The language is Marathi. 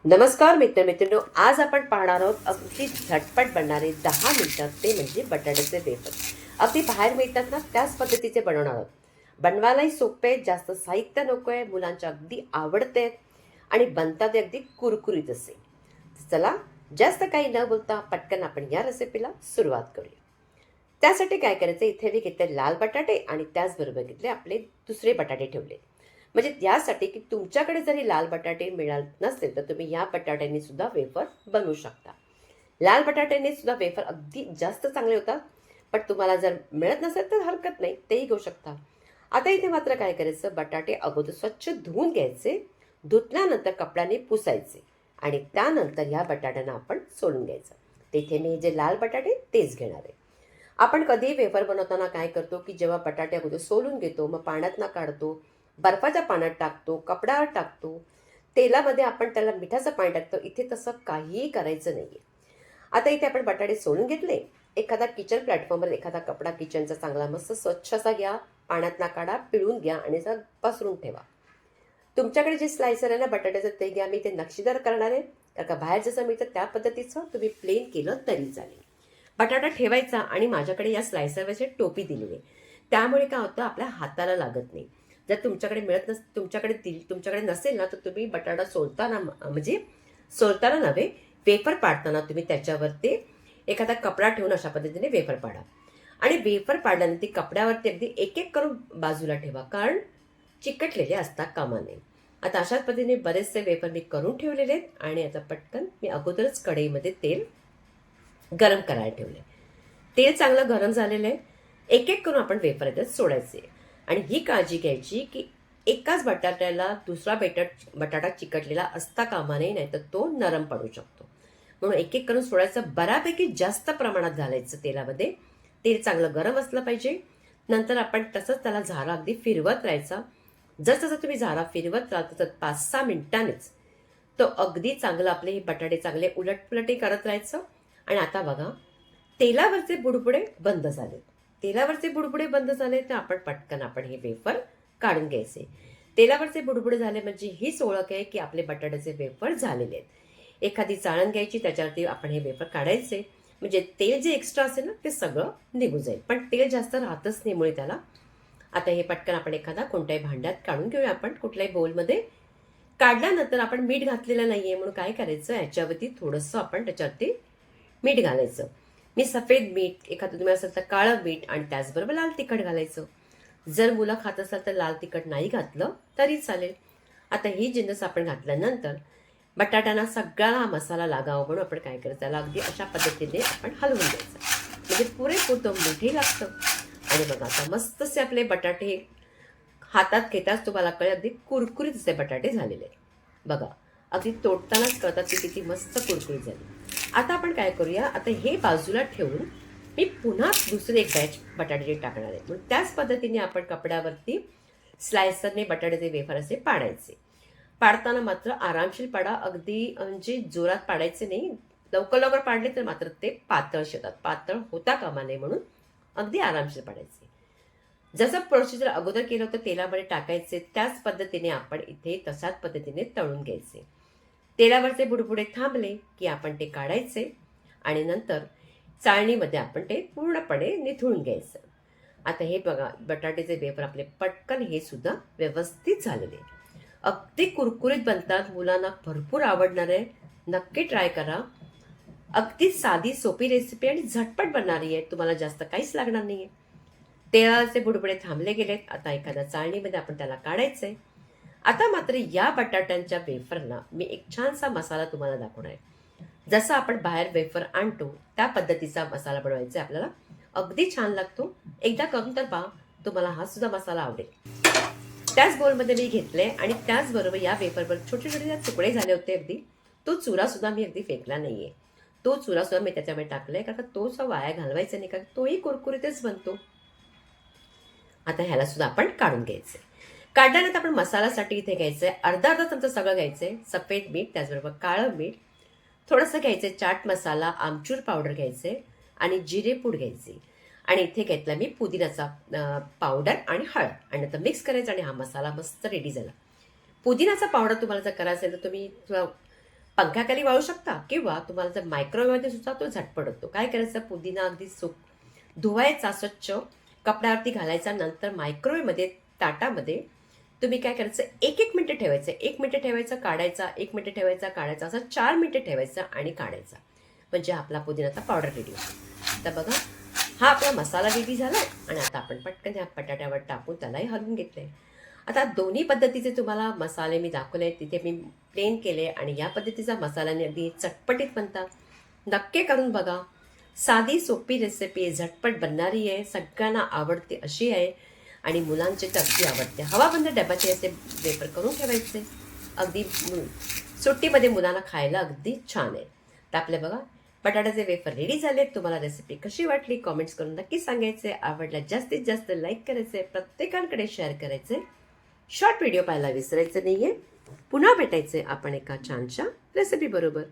नमस्कार मित्रमैत्रिणींनो, आज आपण पाहणार आहोत अगदी झटपट बनणारे 10 मिनिटात ते म्हणजे बटाट्याचे वेफर. अगदी बाहेर मिळतात ना त्याच पद्धतीचे बनवणार आहोत. बनवायलाही सोपे आहेत, जास्त साहित्य नको आहे, मुलांच्या अगदी आवडते आणि बनतात अगदी कुरकुरीत असे. चला, जास्त काही न बोलता पटकन आपण या रेसिपीला सुरुवात करूया. त्यासाठी काय करायचं, इथे मी घेतले लाल बटाटे आणि त्याचबरोबर घेतले आपले दुसरे बटाटे ठेवले. म्हणजे यासाठी की तुमच्याकडे जरी लाल बटाटे मिळाले नसतील तर तुम्ही या बटाट्यांनी सुद्धा वेफर बनवू शकता. लाल बटाट्याने सुद्धा वेफर अगदी जास्त चांगले होतात. पण तुम्हाला जर मिळत नसेल तर हरकत नाही, तेही घेऊ शकता. आता इथे मात्र काय करायचं, बटाटे अगोदर स्वच्छ धुवून घ्यायचे. धुतल्यानंतर कपड्याने पुसायचे आणि त्यानंतर ह्या बटाट्यांना आपण सोलून घ्यायचं. तिथे मी जे लाल बटाटे तेच घेणार आहे. आपण कधीही वेफर बनवताना काय करतो, की जेव्हा बटाटे अगोदर सोलून घेतो, मग पाण्यातनं काढतो, बर्फाच्या पाण्यात टाकतो, कपड्यावर टाकतो, तेलामध्ये आपण त्याला मिठाचं पाणी टाकतो. इथे तसं काहीही करायचं नाही आहे. आता इथे आपण बटाटे सोलून घेतले. एखादा किचन प्लॅटफॉर्मवर एखादा कपडा किचनचा चांगला मस्त स्वच्छ असा घ्या, पाण्यातला काढा, पिळून घ्या आणि असा पसरून ठेवा. तुमच्याकडे जे स्लायसर आहे ना बटाट्याचं ते घ्या. मी ते नक्षीदार करणार आहे, कारण का बाहेर जसं मिळतं त्या पद्धतीचं तुम्ही प्लेन केलं तरी चालेल. बटाटा ठेवायचा आणि माझ्याकडे या स्लायसरवरची टोपी दिलेली आहे. त्यामुळे काय होतं, आपल्या हाताला लागत नाही. जर तुमच्याकडे मिळत तुमच्याकडे नसेल ना, तर तुम्ही बटाटा सोलताना म्हणजे सोलताना नव्हे, वेफर पाडताना तुम्ही त्याच्यावरती एखादा कपडा ठेवून अशा पद्धतीने वेफर पाडा. आणि वेफर पाडल्यानंतर कपड्यावरती अगदी एक एक करून बाजूला ठेवा, कारण चिकटलेले असता कामा नये. आता अशाच पद्धतीने बरेचसे वेफर मी करून ठेवलेले आहेत आणि आता पटकन मी अगोदरच कढईमध्ये तेल गरम करायला ठेवले. तेल चांगलं गरम झालेलं आहे. एक एक करून आपण वेफर याच्यात सोडायचे आणि ही काळजी घ्यायची की एकाच बटाट्याला दुसरा बटाटा चिकटलेला असता कामा नये, नाही तर तो नरम पडू शकतो. म्हणून एक एक करून सोडायचं. बऱ्यापैकी जास्त प्रमाणात घालायचं तेलामध्ये. तेल चांगलं गरम असलं पाहिजे. नंतर आपण तसंच त्याला झारा अगदी फिरवत राहायचा. जसं तुम्ही झारा फिरवत राहता तर 5-6 मिनिटांनीच तो अगदी चांगलं आपले हे बटाटे चांगले उलटपुलटही करत राहायचं. आणि आता बघा, तेलावरचे बुडबुडे बंद झाले. तेलावरचे बुडबुडे बंद झाले तर आपण हे वेफर काढून घ्यायचे. तेलावरचे बुडबुडे झाले म्हणजे हीच ओळख आहे की आपले बटाट्याचे वेफर झालेले आहेत. एखादी चाळण घ्यायची, त्याच्यावरती आपण हे वेफर काढायचे. म्हणजे तेल जे एक्स्ट्रा असेल ना ते सगळं निघून जाईल. पण तेल जास्त राहतच नाही मुळे त्याला. आता हे पटकन आपण एखादा कोणत्याही भांड्यात काढून घेऊया. आपण कुठल्याही बोलमध्ये काढल्यानंतर आपण मीठ घातलेलं नाहीये म्हणून काय करायचं, याच्यावरती थोडंसं आपण त्याच्यावरती मीठ घालायचं. मी सफेद मीठ, एखादं तुम्ही असेल तर काळं मीठ आणि त्याचबरोबर लाल तिखट घालायचं. जर मुलं खात असाल तर लाल तिखट नाही घातलं तरी चालेल. आता ही जिन्नस आपण घातल्यानंतर बटाट्यांना सगळा हा मसाला लागावा म्हणून आपण काय करायचं, त्याला अगदी अशा पद्धतीने आपण हलवून द्यायचं. म्हणजे पुरेपूर तो मीठही लागतं. आणि बघा आता मस्तसे आपले बटाटे हातात घेताच तुम्हाला कळेल अगदी कुरकुरीत असे बटाटे झालेले आहेत. बघा, अगदी तोडतानाच कळतात की किती मस्त कुरकुरीत झाली. आता आपण काय करूया, आता हे बाजूला ठेवून मी पुन्हा दुसरे एक बॅच बटाटे टाकणार आहे. म्हणून त्याच पद्धतीने आपण कपड्यावरती स्लायसरने बटाट्याचे वेफर असे पाडायचे. पाडताना मात्र आरामशीर पाडा, अगदी म्हणजे जोरात पाडायचे नाही. लवकर लवकर पाडले तर मात्र ते पातळ शेतात, पातळ होता कामा नये म्हणून अगदी आरामशीर पाडायचे. जसं प्रोसिजर अगोदर केलं होतं तेलामध्ये टाकायचे, त्याच पद्धतीने आपण इथे तशाच पद्धतीने तळून घ्यायचे. तेलावरचे बुडबुडे थांबले की आपण ते काढायचे आणि नंतर चाळणीमध्ये आपण ते पूर्णपणे निथळून घ्यायचं. आता हे बघा, बटाट्याचे वेफर आपले पटकन हे सुद्धा व्यवस्थित झालेले. अगदी कुरकुरीत बनतात, मुलांना भरपूर आवडणार आहे. नक्की ट्राय करा. अगदी साधी सोपी रेसिपी आणि झटपट बनणारी आहे. तुम्हाला जास्त काहीच लागणार नाहीये. तेलाचे बुडबुडे थांबले गेलेत. आता एखाद्या चाळणीमध्ये आपण त्याला काढायचंय. आता मात्र या बटाट्यांच्या वेफरला मी एक छानसा मसाला तुम्हाला दाखवणार आहे. जसं आपण बाहेर वेफर आणतो त्या पद्धतीचा मसाला बनवायचा आहे आपल्याला. अगदी छान लागतो. एकदा करून तर पहा, तुम्हाला हा सुद्धा मसाला आवडेल. त्याच बोलमध्ये मी घेतले आणि त्याचबरोबर या वेफरवर छोटे छोटे तुकडे झाले होते अगदी. तो चुरा सुद्धा मी अगदी फेकला नाहीये. तो चुरा सुद्धा मी त्याच्यामध्ये टाकलाय, कारण तो वाया घालवायचा नाही, कारण तोही कुरकुरीतच बनतो. आता ह्याला सुद्धा आपण काढून घ्यायचे. काढल्यानंतर आपण मसाल्यासाठी इथे घ्यायचंय अर्धा चमचा सगळं घ्यायचंय. सफेद मीठ, त्याचबरोबर काळं मीठ थोडंसं घ्यायचंय, चाट मसाला, आमचूर पावडर घ्यायचे आणि जिरेपूड घ्यायची. आणि इथे घेतला मी पुदिनाचा पावडर आणि हळद आणि आता मिक्स करायचं आणि हा मसाला मस्त रेडी झाला. पुदिनाचा पावडर तुम्हाला जर करायचा असेल तर तुम्ही पंख्याखाली वाळू शकता किंवा तुम्हाला जर मायक्रोवेव्हमध्ये सुद्धा तो झटपट होतो. काय करायचं, पुदिना अगदी धुवायचा स्वच्छ, कपड्यावरती घालायचा, नंतर मायक्रोवेव्हमध्ये ताटामध्ये तुम्ही काय करायचं, 1-1 मिनिटं ठेवायचं, 1 मिनिटं ठेवायचं, काढायचा, 1 मिनिटं ठेवायचा, काढायचा, असं 4 मिनिटं ठेवायचं आणि काढायचा. म्हणजे आपला पुदिनाचा पावडर रेडी होतो. तर बघा, हा आपला मसाला रेडी झाला आणि आता आपण पटकन ह्या बटाट्यावर टाकून त्यालाही हलवून घेतले. आता दोन्ही पद्धतीचे तुम्हाला मसाले मी दाखवले, तिथे मी प्लेन केले आणि या पद्धतीचा मसाल्याने अगदी चटपटीत बनतात. नक्की करून बघा. साधी सोपी रेसिपी आहे, झटपट बनणारी आहे, सगळ्यांना आवडते अशी आहे आणि मुलांचे तर अगदी आवडते. हवाबंद डब्याचे असे वेफर करून ठेवायचे, अगदी सुट्टीमध्ये मुलांना खायला अगदी छान आहे. तर आपले बघा बटाट्याचे वेफर रेडी झाले. तुम्हाला रेसिपी कशी वाटली कॉमेंट्स करून नक्की सांगायचे. आवडल्या जास्तीत जास्त लाईक करायचे, प्रत्येकांकडे शेअर करायचे. शॉर्ट व्हिडिओ पाहायला विसरायचं नाहीये. पुन्हा भेटायचे आपण एका छानशा रेसिपी बरोबर.